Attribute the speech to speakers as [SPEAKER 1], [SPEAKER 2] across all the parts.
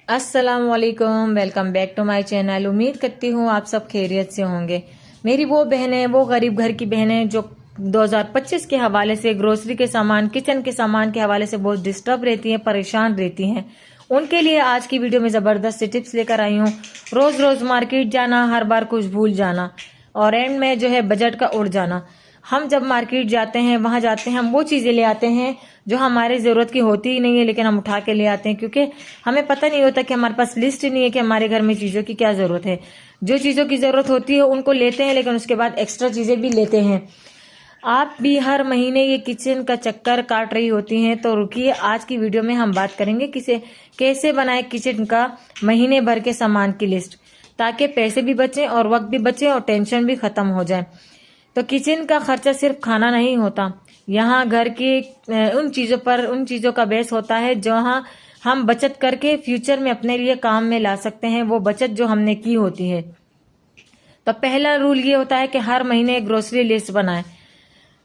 [SPEAKER 1] अस्सलाम वालेकुम, welcome back to my channel. उम्मीद करती हूँ आप सब खैरियत से होंगे। मेरी वो बहनें, वो गरीब घर की बहनें जो 2025 के हवाले से ग्रोसरी के सामान, किचन के सामान के हवाले से बहुत डिस्टर्ब रहती हैं, परेशान रहती हैं, उनके लिए आज की वीडियो में ज़बरदस्त टिप्स लेकर आई हूँ। रोज़ रोज़ मार्केट जाना, हर बार कुछ भूल जाना और एंड में जो है बजट का उड़ जाना। हम जब मार्केट जाते हैं, वहां जाते हैं, हम वो चीज़ें ले आते हैं जो हमारे ज़रूरत की होती ही नहीं है, लेकिन हम उठा के ले आते हैं क्योंकि हमें पता नहीं होता कि हमारे पास लिस्ट नहीं है कि हमारे घर में चीज़ों की क्या ज़रूरत है। जो चीज़ों की ज़रूरत होती है उनको लेते हैं, लेकिन उसके बाद एक्स्ट्रा चीज़ें भी लेते हैं। आप भी हर महीने ये किचन का चक्कर काट रही होती हैं, तो रुकिए, आज की वीडियो में हम बात करेंगे कैसे बनाए किचन का महीने भर के सामान की लिस्ट, ताकि पैसे भी बचें और वक्त भी बचे और टेंशन भी खत्म हो जाए। तो किचन का खर्चा सिर्फ खाना नहीं होता, यहाँ घर की उन चीज़ों का बेस होता है जो हम बचत करके फ्यूचर में अपने लिए काम में ला सकते हैं, वो बचत जो हमने की होती है। तो पहला रूल ये होता है कि हर महीने ग्रोसरी लिस्ट बनाएं।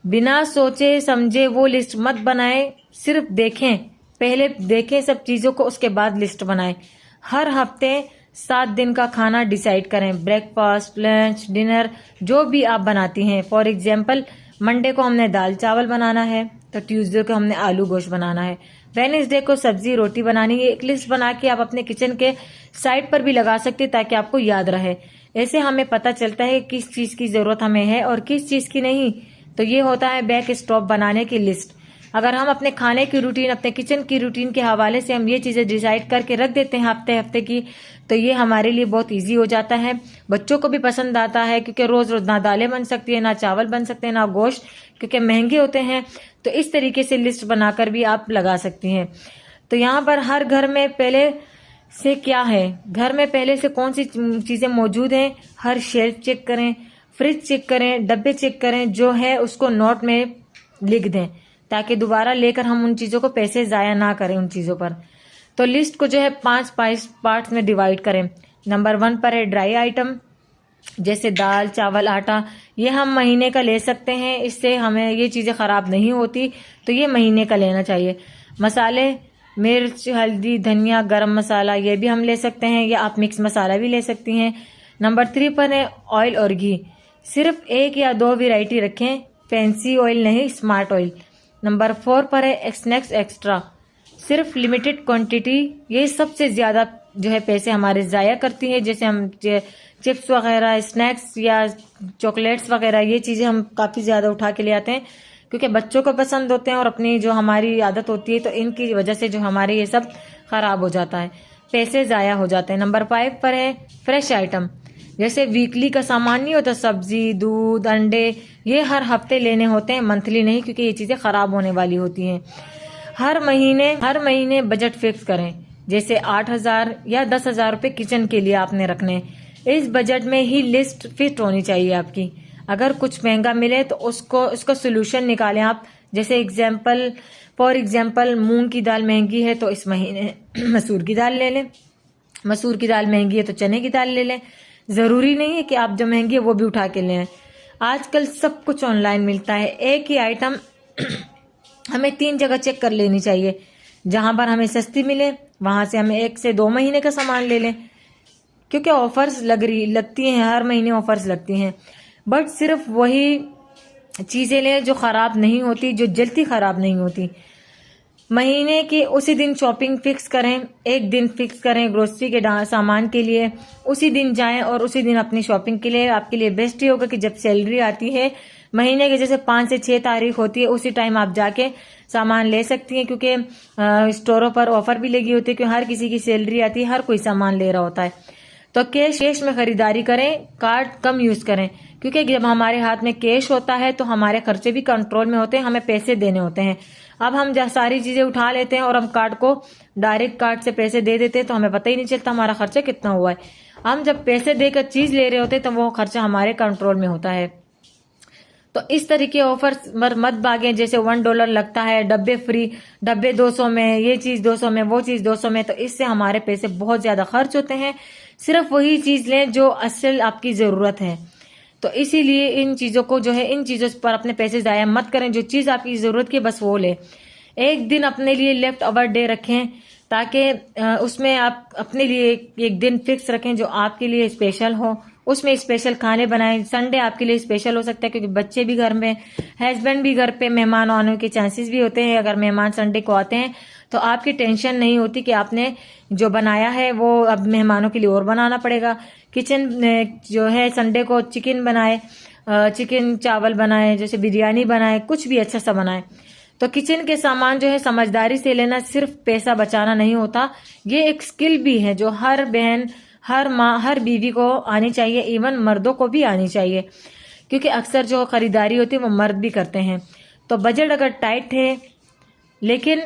[SPEAKER 1] बिना सोचे समझे वो लिस्ट मत बनाएं, सिर्फ देखें, पहले देखें सब चीज़ों को, उसके बाद लिस्ट बनाएं। हर हफ्ते 7 दिन का खाना डिसाइड करें, ब्रेकफास्ट, लंच, डिनर, जो भी आप बनाती हैं। फॉर एग्जाम्पल, मंडे को हमने दाल चावल बनाना है तो ट्यूसडे को हमने आलू गोश्त बनाना है, वेडनेसडे को सब्जी रोटी बनानी है। एक लिस्ट बना के आप अपने किचन के साइड पर भी लगा सकते ताकि आपको याद रहे। ऐसे हमें पता चलता है किस चीज़ की ज़रूरत हमें है और किस चीज़ की नहीं। तो ये होता है बैक स्टॉप बनाने की लिस्ट। अगर हम अपने खाने की रूटीन, अपने किचन की रूटीन के हवाले से हम ये चीज़ें डिसाइड करके रख देते हैं हफ्ते हफ्ते की, तो ये हमारे लिए बहुत इजी हो जाता है। बच्चों को भी पसंद आता है क्योंकि रोज़ रोज़ ना दालें बन सकती है, ना चावल बन सकते हैं, ना गोश्त, क्योंकि महंगे होते हैं। तो इस तरीके से लिस्ट बनाकर भी आप लगा सकती हैं। तो यहाँ पर हर घर में पहले से क्या है, घर में पहले से कौन सी चीज़ें मौजूद हैं, हर शेल्फ चेक करें, फ्रिज चेक करें, डब्बे चेक करें, जो है उसको नोट में लिख दें ताकि दोबारा लेकर हम उन चीज़ों को पैसे ज़ाया ना करें उन चीज़ों पर। तो लिस्ट को जो है 5 पार्ट्स में डिवाइड करें। नंबर 1 पर है ड्राई आइटम, जैसे दाल चावल आटा, ये हम महीने का ले सकते हैं, इससे हमें ये चीज़ें ख़राब नहीं होती, तो ये महीने का लेना चाहिए। मसाले, मिर्च, हल्दी, धनिया, गरम मसाला, ये भी हम ले सकते हैं, या आप मिक्स मसाला भी ले सकती हैं। नंबर 3 पर है ऑयल और घी, सिर्फ 1 या 2 वैरायटी रखें, फैंसी ऑयल नहीं, स्मार्ट ऑयल। नंबर 4 पर है स्नैक्स एक्स्ट्रा, सिर्फ लिमिटेड क्वांटिटी, ये सबसे ज़्यादा जो है पैसे हमारे ज़ाया करती है। जैसे हम चिप्स वगैरह, स्नैक्स या चॉकलेट्स वगैरह, ये चीज़ें हम काफ़ी ज़्यादा उठा के ले आते हैं क्योंकि बच्चों को पसंद होते हैं और अपनी जो हमारी आदत होती है, तो इनकी वजह से जो हमारे ये सब ख़राब हो जाता है, पैसे ज़ाया हो जाते हैं। नंबर 5 पर है फ्रेश आइटम, जैसे वीकली का सामान नहीं होता, सब्जी, दूध, अंडे, ये हर हफ्ते लेने होते हैं, मंथली नहीं, क्योंकि ये चीज़ें ख़राब होने वाली होती हैं। हर महीने बजट फिक्स करें, जैसे 8,000 या 10,000 रुपये किचन के लिए आपने रखने। इस बजट में ही लिस्ट फिट होनी चाहिए आपकी। अगर कुछ महंगा मिले तो उसका सोल्यूशन निकालें आप। जैसे फॉर एग्जाम्पल मूंग की दाल महंगी है तो इस महीने मसूर की दाल ले लें, मसूर की दाल महंगी है तो चने की दाल ले लें। ज़रूरी नहीं है कि आप जो महंगी है वो भी उठा के लें। आजकल सब कुछ ऑनलाइन मिलता है। एक ही आइटम हमें 3 जगह चेक कर लेनी चाहिए, जहां पर हमें सस्ती मिले वहां से हमें 1 से 2 महीने का सामान ले लें, क्योंकि ऑफर्स लगती हैं, हर महीने ऑफर्स लगती हैं। बट सिर्फ वही चीज़ें लें जो ख़राब नहीं होती, जो जल्दी ख़राब नहीं होती। महीने के उसी दिन शॉपिंग फिक्स करें, एक दिन फिक्स करें ग्रोसरी के सामान के लिए, उसी दिन जाएं और उसी दिन अपनी शॉपिंग के लिए। आपके लिए बेस्ट ही होगा कि जब सैलरी आती है महीने के, जैसे 5 से 6 तारीख होती है, उसी टाइम आप जाके सामान ले सकती हैं, क्योंकि स्टोरों पर ऑफर भी लगी होती है, क्योंकि हर किसी की सैलरी आती है, हर कोई सामान ले रहा होता है। तो कैश में खरीदारी करें, कार्ड कम यूज करें, क्योंकि जब हमारे हाथ में कैश होता है तो हमारे खर्चे भी कंट्रोल में होते हैं, हमें पैसे देने होते हैं। अब हम जब सारी चीजें उठा लेते हैं और हम डायरेक्ट कार्ड से पैसे दे देते हैं, तो हमें पता ही नहीं चलता हमारा खर्चा कितना हुआ है। हम जब पैसे देकर चीज ले रहे होते हैं तो वो खर्चा हमारे कंट्रोल में होता है। तो इस तरीके ऑफर्स मत भागें, जैसे $1 लगता है, डब्बे फ्री, डब्बे 200 में, ये चीज 200 में, वो चीज 200 में, तो इससे हमारे पैसे बहुत ज्यादा खर्च होते हैं। सिर्फ वही चीज लें जो असल आपकी जरूरत है। तो इसीलिए इन चीजों पर अपने पैसे जाया मत करें। जो चीज आपकी जरूरत की बस वो ले। एक दिन अपने लिए लेफ्ट ओवर डे रखें ताकि उसमें आप अपने लिए एक दिन फिक्स रखें जो आपके लिए स्पेशल हो, उसमें स्पेशल खाने बनाएं। संडे आपके लिए स्पेशल हो सकता है क्योंकि बच्चे भी घर में, हस्बैंड भी घर पे, मेहमान आने के चांसेस भी होते हैं। अगर मेहमान संडे को आते हैं तो आपकी टेंशन नहीं होती कि आपने जो बनाया है वो अब मेहमानों के लिए और बनाना पड़ेगा। किचन जो है संडे को चिकन बनाए, चिकन चावल बनाए, जैसे बिरयानी बनाए, कुछ भी अच्छा सा बनाए। तो किचन के सामान जो है समझदारी से लेना, सिर्फ पैसा बचाना नहीं होता, ये एक स्किल भी है जो हर बहन, हर माँ, हर बीवी को आनी चाहिए, इवन मर्दों को भी आनी चाहिए, क्योंकि अक्सर जो खरीदारी होती है वो मर्द भी करते हैं। तो बजट अगर टाइट है, लेकिन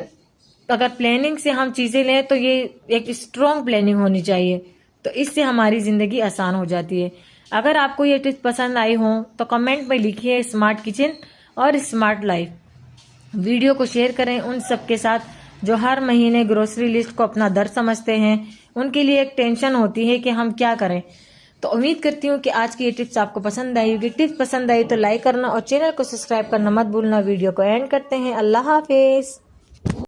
[SPEAKER 1] अगर प्लानिंग से हम चीजें लें तो ये एक स्ट्रॉन्ग प्लानिंग होनी चाहिए, तो इससे हमारी जिंदगी आसान हो जाती है। अगर आपको ये टिप्स पसंद आई हो तो कमेंट में लिखिए स्मार्ट किचन और स्मार्ट लाइफ। वीडियो को शेयर करें उन सबके साथ जो हर महीने ग्रोसरी लिस्ट को अपना दर्द समझते हैं। उनके लिए एक टेंशन होती है कि हम क्या करें। तो उम्मीद करती हूँ कि आज की ये टिप्स आपको पसंद आई होगी। टिप्स पसंद आई तो लाइक करना और चैनल को सब्सक्राइब करना मत भूलना। वीडियो को एंड करते हैं। अल्लाह हाफिज।